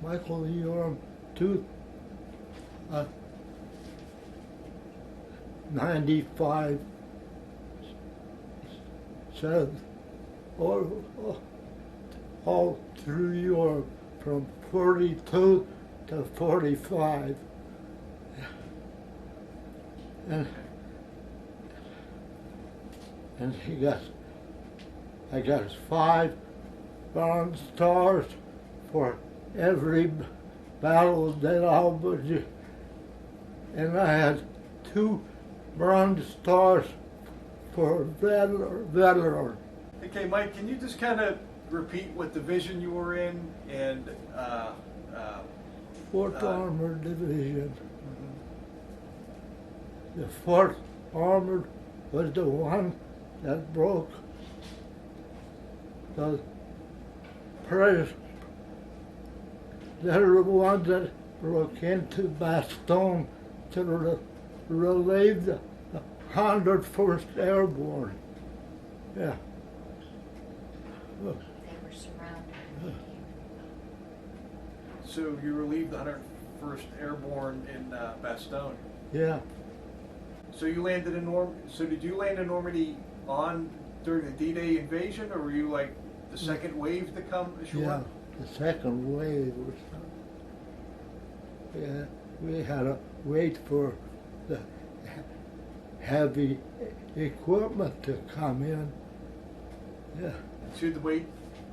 Micheal Uram, 95 said all through Europe from 42 to 45. And I got 5 bronze stars for every battle that I was in. And I had 2 bronze stars for veteran. Okay, Mike, can you just kind of repeat what division you were in and 4th Armored Division. The 4th Armored was the one that broke the press. They're the ones that broke into Bastogne to relieve the 101st Airborne. Yeah. They were surrounded. So you relieved the 101st Airborne in Bastogne. Yeah. So you landed in So did you land in Normandy during the D-Day invasion, or were you like the second wave to come ashore? Yeah, the second wave was. Yeah, we had to wait for the heavy equipment to come in. Yeah. So you had to wait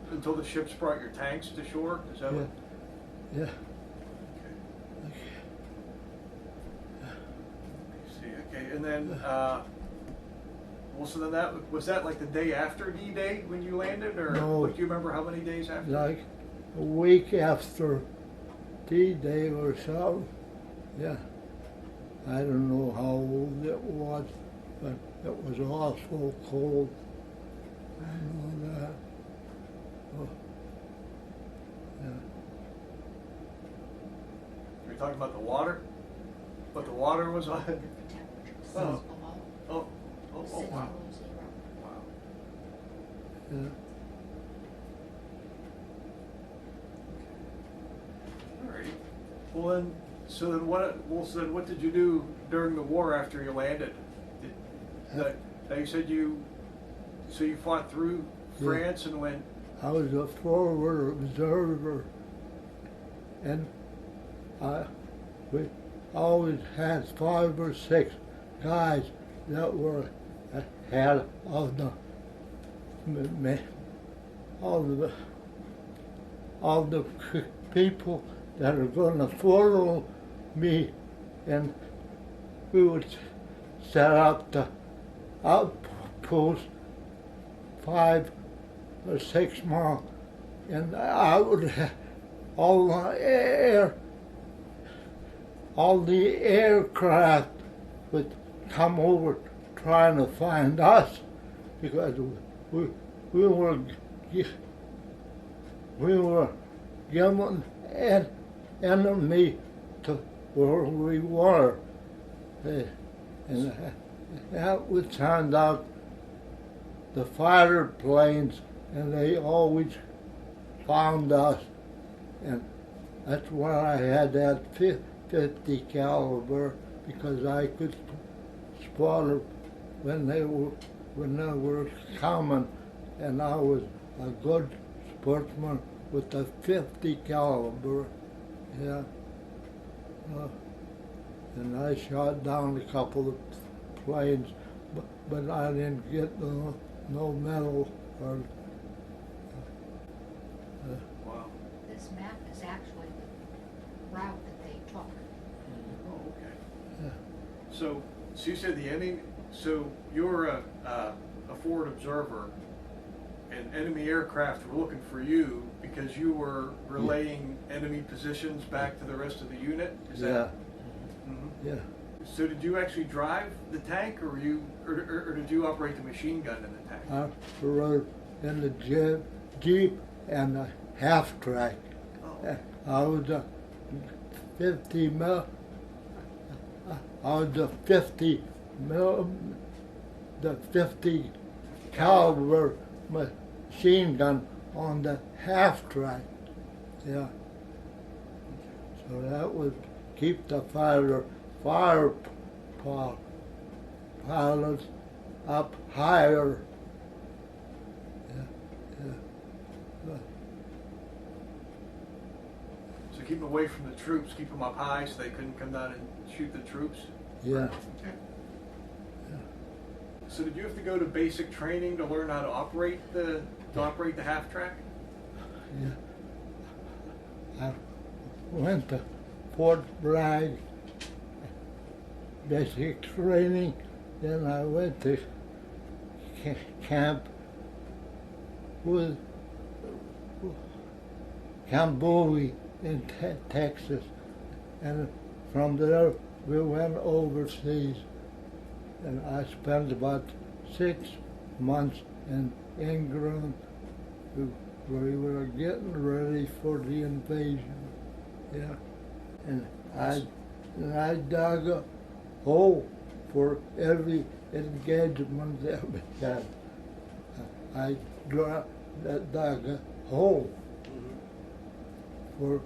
until the ships brought your tanks to shore? Is that what? Yeah. Okay. Okay, and then, well, so then was that like the day after D-Day when you landed, or No. do you remember how many days after? Like a week after D-Day or so. Yeah. I don't know how old it was, but it was awful cold. I know that. Oh. Yeah. You're talking about the water? But the water was on? The temperature was Oh. below Oh, six wow. below 0. Wow. Yeah. All right. Well then, what did you do during the war after you landed? Now you said you fought through France and went. I was a forward observer, and we always had 5 or 6 guys that were ahead of all the people that are going to follow me, and we would set up the outpost 5 or 6 miles, and I would have all the aircraft would come over trying to find us, because we were given an enemy to where we were, and that would send out the fighter planes, and they always found us, and that's why I had that 50 caliber, because I could spot them when they were coming, and I was a good sportsman with the 50 caliber. Yeah. And I shot down a couple of planes, but I didn't get no medal. Wow. This map is actually the route that they took. Oh, okay. Yeah. So you said the enemy. So you're a forward observer, and enemy aircraft were looking for you because you were relaying enemy positions back to the rest of the unit. Is that? Mm-hmm. Yeah. So did you actually drive the tank, or did you operate the machine gun in the tank? I rode in the Jeep and a half track. Oh. I was a 50 mil. I was the 50 caliber machine gun on the half track. Yeah. So that would keep the pilots up higher. Yeah, yeah. So keep them away from the troops, keep them up high so they couldn't come down and shoot the troops? Yeah. Okay. So did you have to go to basic training to learn how to operate the half track? Yeah. I went to Fort Bragg, basic training, then I went to camp with Camp Bowie in Texas, and from there we went overseas, and I spent about 6 months in England. We were getting ready for the invasion, yeah, and I dug a hole for every engagement that we had. I dug a hole for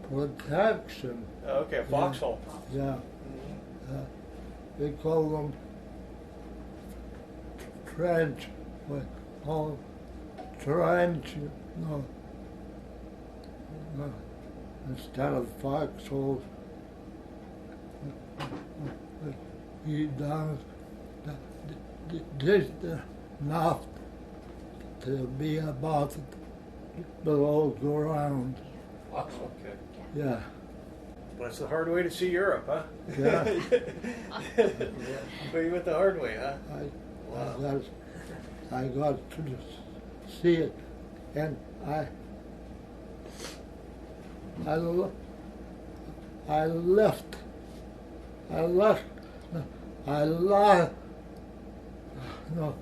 protection. Oh, okay, a foxhole. Yeah. They call them trench, but all trench, no, instead of foxholes. He done this enough to be about below ground. Foxhole, okay. Yeah. Well, it's the hard way to see Europe, huh? Yeah. But you went the hard way, huh? I got to see it, and I left. No,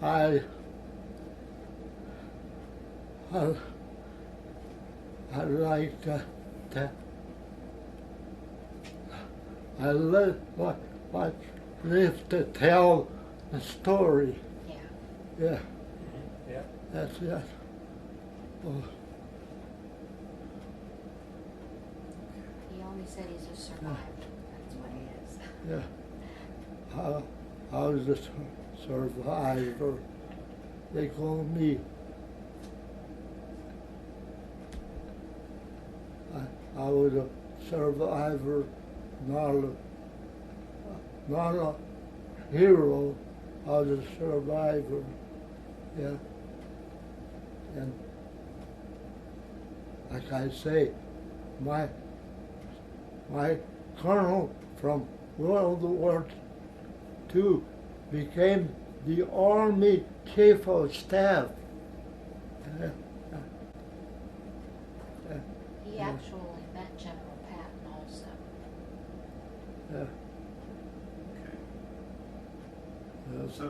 I like to live to tell the story. Yeah. Yeah. Yeah. That's it. Oh, He always said he's a survivor. That's what he is. yeah. I was a survivor. They call me. I was a survivor, not a hero. I was a survivor. Yeah. And like I say, my colonel from World War II became the Army Chief of Staff. He actually met General Patton also. Yeah. Okay. So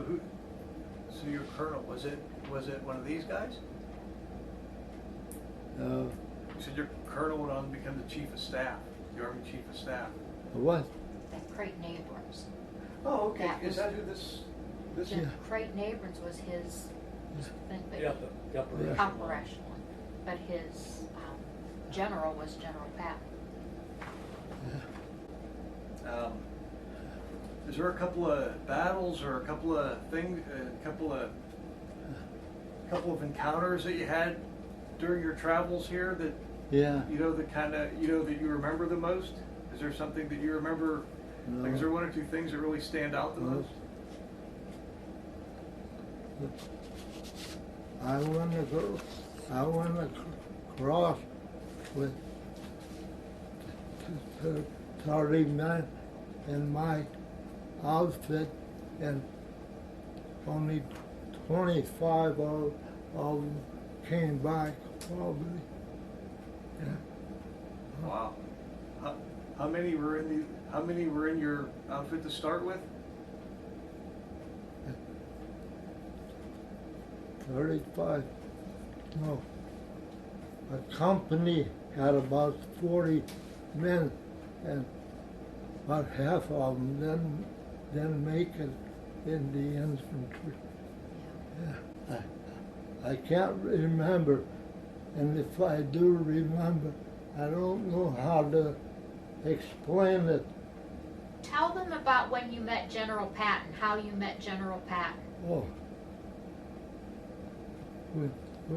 your colonel, was it one of these guys? You said your colonel went on to become the chief of staff, the Army Chief of Staff. What? That Creighton Abrams. Oh, okay. That Is was- that who this? Yeah. Creighton Abrams was his thing, but Yeah, operationally. But his general was General Patton. Is there a couple of battles or a couple of things, a couple of encounters that you had during your travels here that Yeah. that you remember the most? Is there something that you remember? No. Like, is there one or two things that really stand out the No. most? I went across with 30 men in my outfit, and only 25 of them came back, probably. Yeah. Wow. How many were in your outfit to start with? 35. No. A company had about 40 men, and about half of them didn't make it in the infantry. Yeah. I can't remember and if I do remember, I don't know how to explain it. Tell them about when you met General Patton, how you met General Patton. Oh, we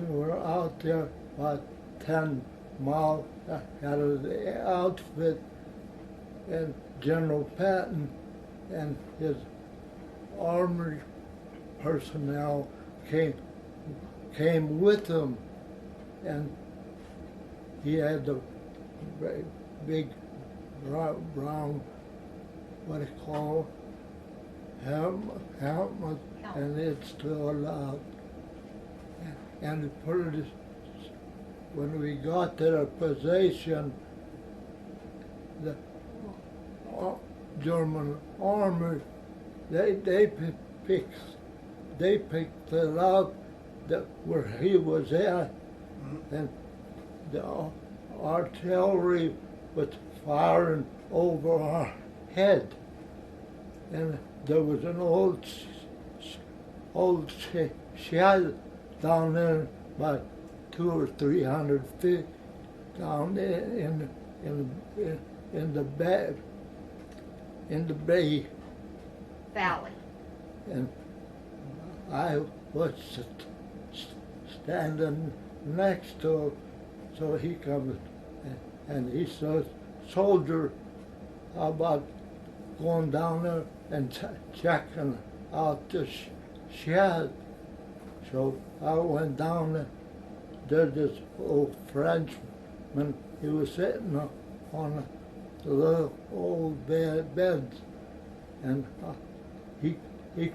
were out there about 10 miles out of the outfit, and General Patton and his armored personnel came with him, and he had the big brown, what do you call it, helmet, and it stood out. And when we got to the position, the German army, they picked it out that where he was at, and the artillery was firing over our head, and there was an old shed down there about 200 or 300 feet down in the bay Valley. and I was standing next to him, so he comes and he says, "Soldier, how about going down there and checking out the shed?" So I went down there. There's this old Frenchman. He was sitting on the little old beds, and he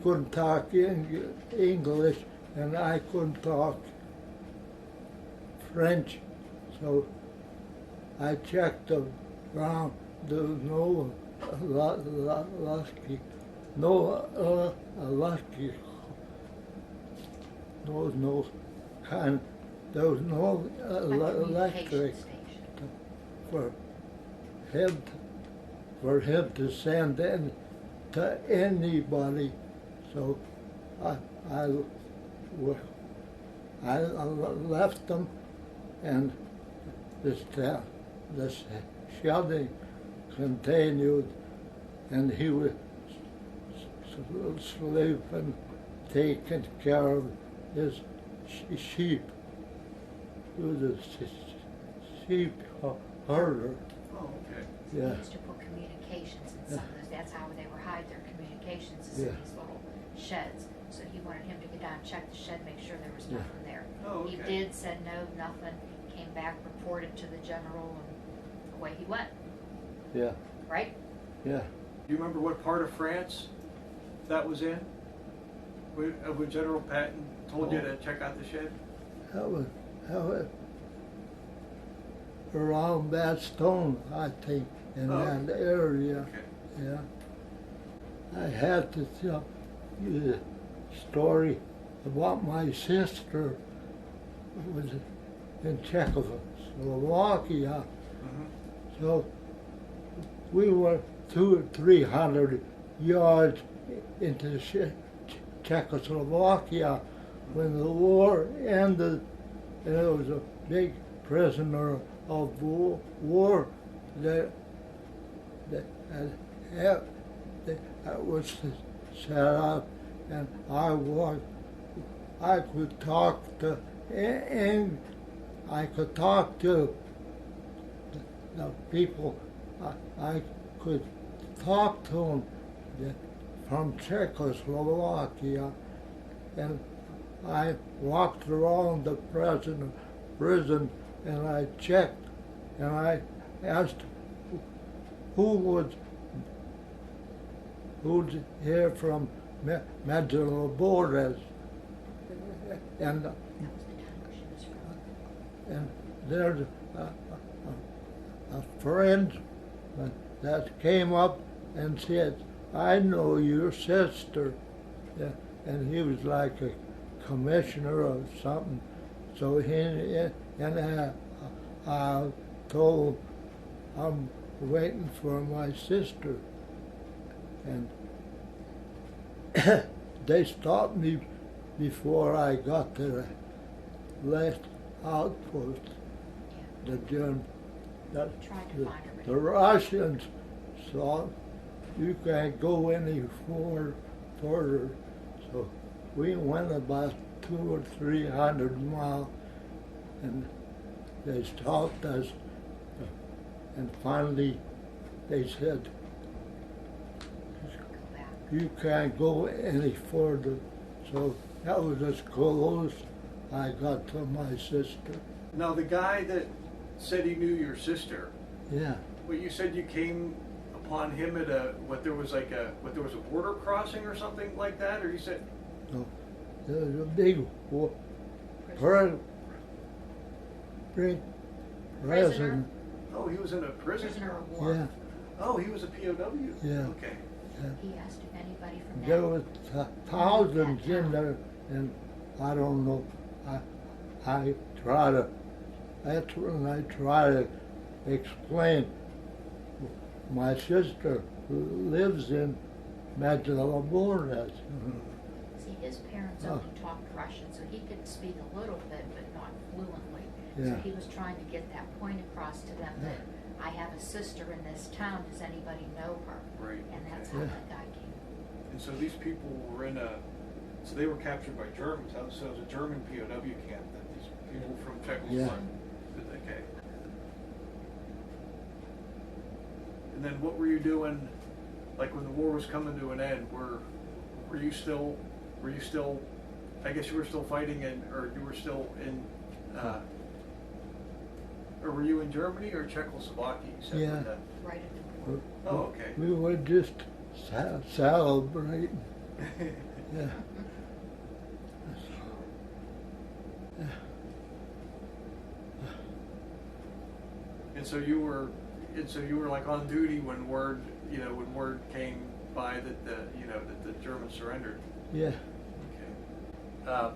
couldn't talk English, and I couldn't talk French. So I checked around. There was no lucky, no kind. There was no electric for him to send in to anybody. So I left them, and this shelling continued, and he was sleeping, taking care of his sheep. He was a sheep herder. Oh, okay. Yeah. They used to put communications in some of those. That's how they were hide their communications, is in Yeah. these little sheds. So he wanted him to get down and check the shed, make sure there was Yeah. nothing there. Oh, He okay. did, said no, nothing, came back, reported to the general, and away he went, Yeah, right? yeah. Do you remember what part of France that was in? When General Patton told you to check out the shed? That was around Bastogne, I think, in Oh. that area. Okay. Yeah. I had to tell you the story about my sister who was in Czechoslovakia. Mhm. So we were 200 or 300 yards into Czechoslovakia when the war ended, and there was a big prisoner of war that was set up, and I could talk to, and I could talk to the people. I could talk to them from Czechoslovakia, and I walked around the prison, and I checked, and I asked who's here from Micheal Uram, and That was the time she was from. and there's a friend that came up and said, "I know your sister," yeah, and he was like a commissioner of something. So I told him I'm waiting for my sister, and they stopped me before I got to the last outpost. Yeah. That Tried to the, find a the Russians saw you can't go any further. So we went about 200 or 300 miles, and they stopped us, and finally they said, go back. you can't go any further. So that was as close I got to my sister. Now, the guy that said he knew your sister, Yeah, well, you said you came upon him at there was a border crossing or something like that, or you said, so there was a big pre- president. oh, he was in a prison? Prisoner of war. Yeah, Oh, he was a POW? Yeah. Okay. yeah. He asked if anybody from There that. was thousands in there, and I don't know. I try to. That's when I try to explain. My sister lives in Micheal. See, his parents Oh. only talked Russian, so he could speak a little bit, but not fluently. Yeah. So he was trying to get that point across to them that I have a sister in this town. Does anybody know her? Right. And that's okay. how Yeah. the guy came. And so these people were so they were captured by Germans. So it was a German POW camp that these people from Czechoslovakia. Okay. And then what were you doing, like when the war was coming to an end? Were you still? I guess you were still fighting or you were still in. Or were you in Germany or Czechoslovakia? You said Yeah. with that? Right at the border. Oh, okay. We were just celebrating. Yeah. And so you were like on duty when word came by that the Germans surrendered. Yeah. Okay.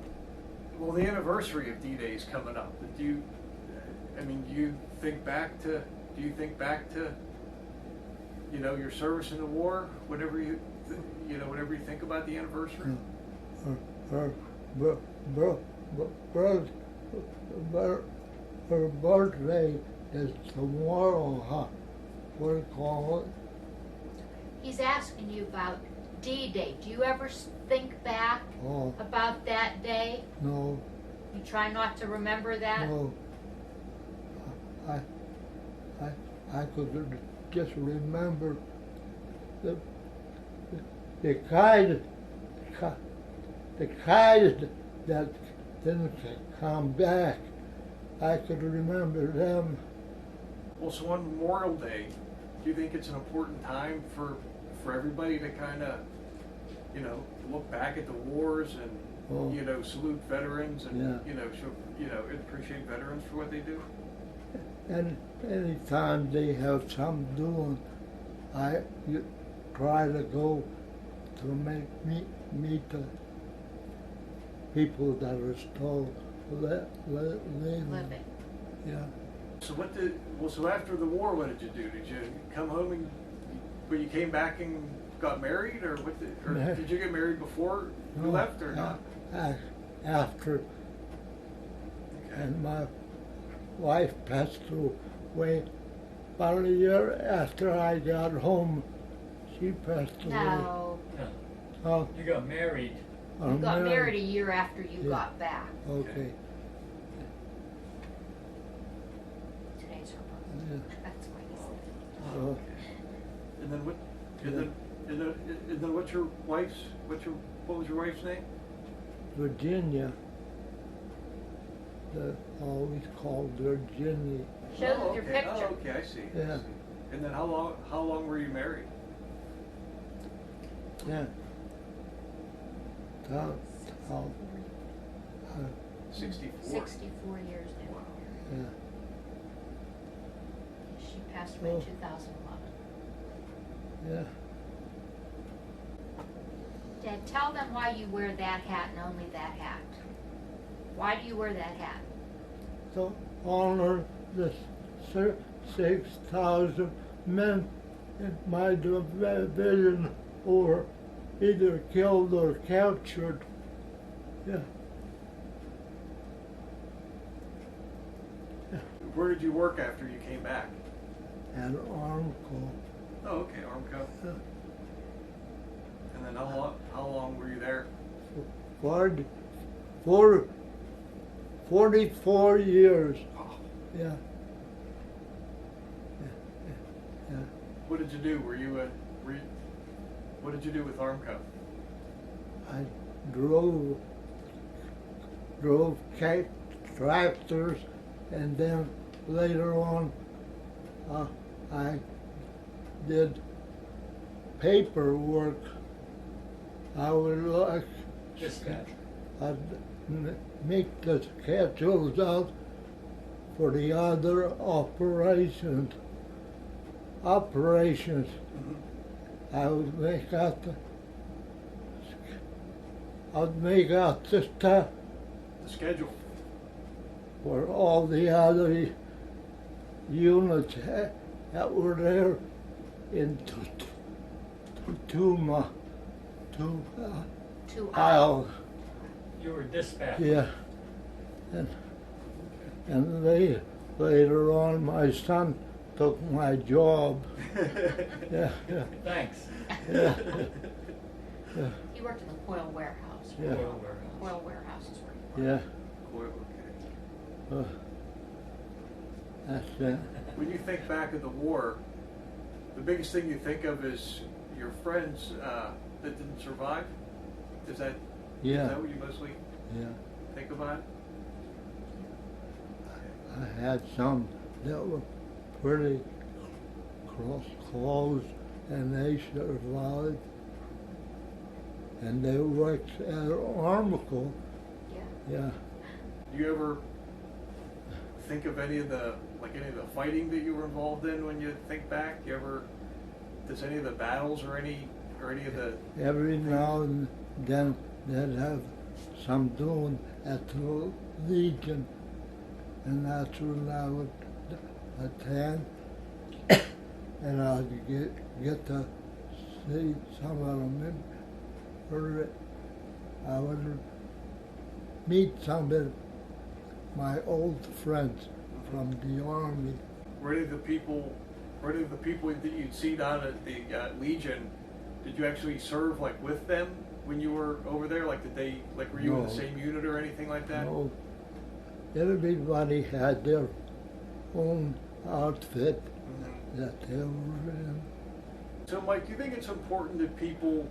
Well, the anniversary of D-Day is coming up. Do you think back to your service in the war? Whenever you think about the anniversary. Her birthday is tomorrow, huh? What do you call it? He's asking you about D-Day. Do you ever think back Oh, about that day? no, You try not to remember that? no. I could just remember the guys that didn't come back. I could remember them. Well, so on Memorial Day, do you think it's an important time for everybody to kind of, look back at the wars and, Oh. salute veterans and, Yeah. appreciate veterans for what they do? And anytime they have something doing, I try to go to meet the people that are still living. Living. Yeah. So after the war, what did you do? Did you come home but you came back and got married, or did you get married before you left, or not? After, Okay. and my wife passed away about a year after I got home. She passed away. No. Oh, You got married. You I'm got married a year after you Yeah. got back. Okay. Today's her birthday. Yeah. That's why he said it. So, Okay. And then what? And then what was your wife's name? Virginia. I always called her Virginia. Shows Oh, your okay. picture. Oh, okay, I see. I Yeah. see. And then how long were you married? Yeah. Town, 64. 64 years now. Wow. yeah. She passed away in Oh. 2011. Yeah. Dad, tell them why you wear that hat and only that hat. Why do you wear that hat? To honor the 6,000 men in my division who were either killed or captured. Yeah. Where did you work after you came back? At Armco. Oh, okay, Armco. Yeah. And then how long were you there? 44 years. Oh. Yeah. Yeah. What did you do? What did you do with Armco? I drove tractors, and then later on, I did paperwork. I would like Dispatch. I'd make the schedules out for the other operations. Mm-hmm. I would make out the stuff The schedule. for all the other units that were there in two 2 hours. aisles. You were dispatch. Yeah, and later on, my son took my job. Yeah. Thanks. Yeah. He worked in the coil warehouse. Yeah. Oil warehouse. Coil warehouse is where he worked. Yeah. Cool, okay. That's it. When you think back of the war, the biggest thing you think of is your friends that didn't survive? Is that Yeah. what you mostly Yeah. think about? I had some that were pretty close, and they survived. And they worked at Armical. Yeah. Yeah. Do you ever think of any of the fighting that you were involved in when you think back? Does any of the battles or any of the Every now and then they'd have some doing at the Legion, and that's when I would attend, and I'd get to see some of them. Or I would meet some of my old friends from the Army. were any of the people that you'd see down at the Legion, did you actually serve with them when you were over there? Were you in the No. same unit or anything like that? No, everybody had their own outfit Mhm. that they were in. So, Mike, do you think it's important that people,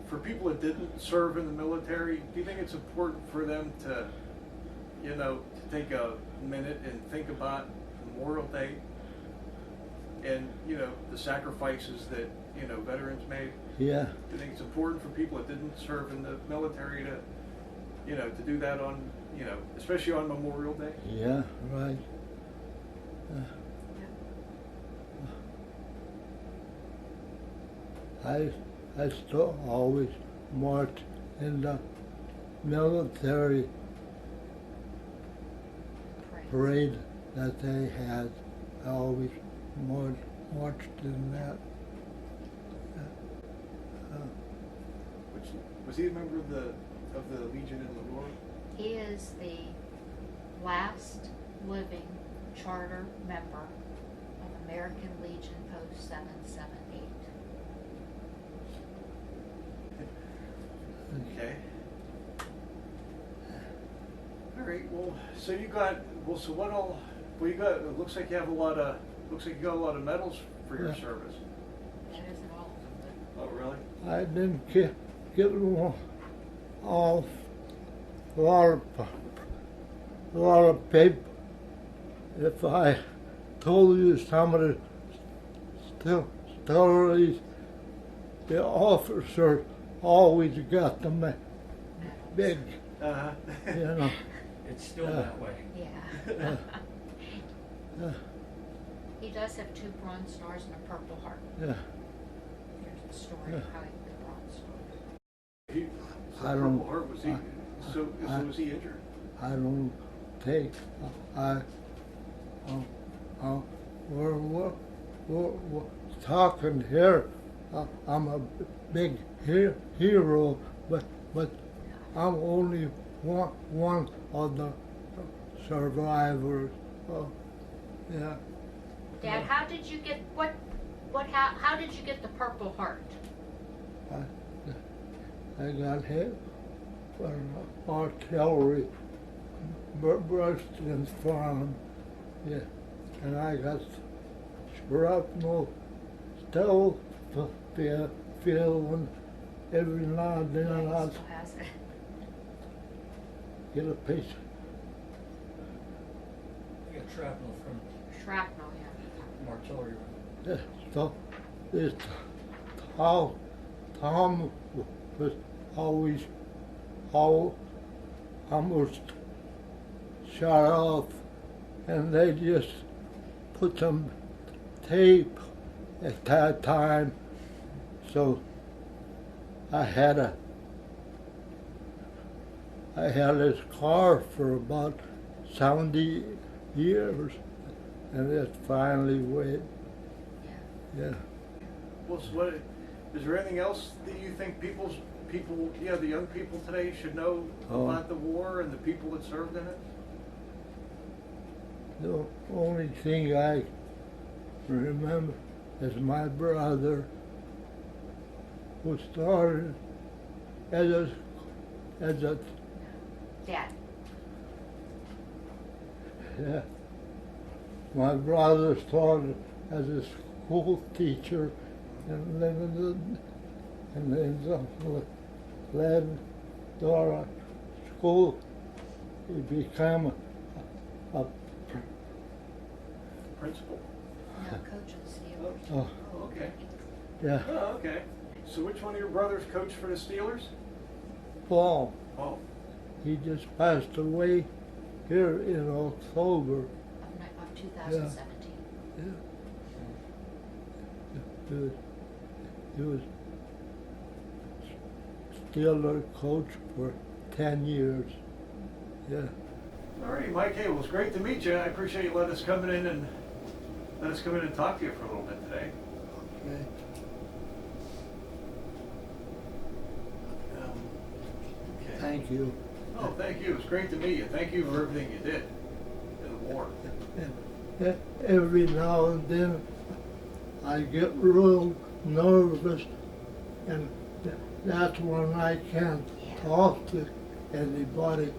for people that didn't serve in the military, do you think it's important for them to take a minute and think about Memorial Day and, the sacrifices that, veterans made? Yeah, Do you think it's important for people that didn't serve in the military to, to do that on, especially on Memorial Day? yeah, right. I still always march in the military parade that they had. I always marched in that. Was he a member of the Legion in Lyndora? He is the last living charter member of American Legion Post 778. Okay. All right. Well, so you got. Well, so what all? Well, you got. It looks like you have a lot of. Looks like you got a lot of medals for your Yeah. service. That isn't all of them, Oh, really? I didn't get them all. A lot of paper. If I told you some of the stories, the officer always got them but big, Uh-huh. you know. It's still that way. yeah. Uh, He does have 2 Bronze Stars and a Purple Heart. yeah. There's the story of how he got the Bronze Stars. He, so I don't- Purple Heart, was he? So was he injured? I don't take. We're talking here. I'm a big hero, but I'm only one of the survivors Oh, yeah. Dad, how did you get, how did you get the Purple Heart? I got hit by an artillery burst in front. Yeah, and I got shrapnel still feeling every now and then I'd Still has it. get a piece. You got shrapnel Shrapnel, yeah. from artillery. Yeah, so this Tom was always almost shot off, and they just put some tape at that time. So I had this car for about 70 years, and it finally went. Yeah. Well, so what, is there anything else that you think people, the young people today should know about the war and the people that served in it? The only thing I remember is my brother who started as a Dad. yeah, my brother started as a school teacher in the Lyndora school. He became a Principal? No, coach of the Steelers. oh, Oh, okay. yeah, Oh, okay. So which one of your brothers coached for the Steelers? Paul. Oh, He just passed away here in October. Of 2017. Yeah. He was Steeler coach for 10 years. Yeah. all right, Mike. Hey, well, it's great to meet you. I appreciate you letting us come in and talk to you for a little bit today. Okay. Okay. Thank you. Oh, thank you. It's great to meet you. Thank you for everything you did in the war. Every now and then I get real nervous, and that's when I can't talk to anybody.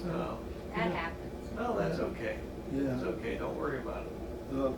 Oh, That happens. no, that's okay. Yeah. It's okay. Don't worry about it. Uh,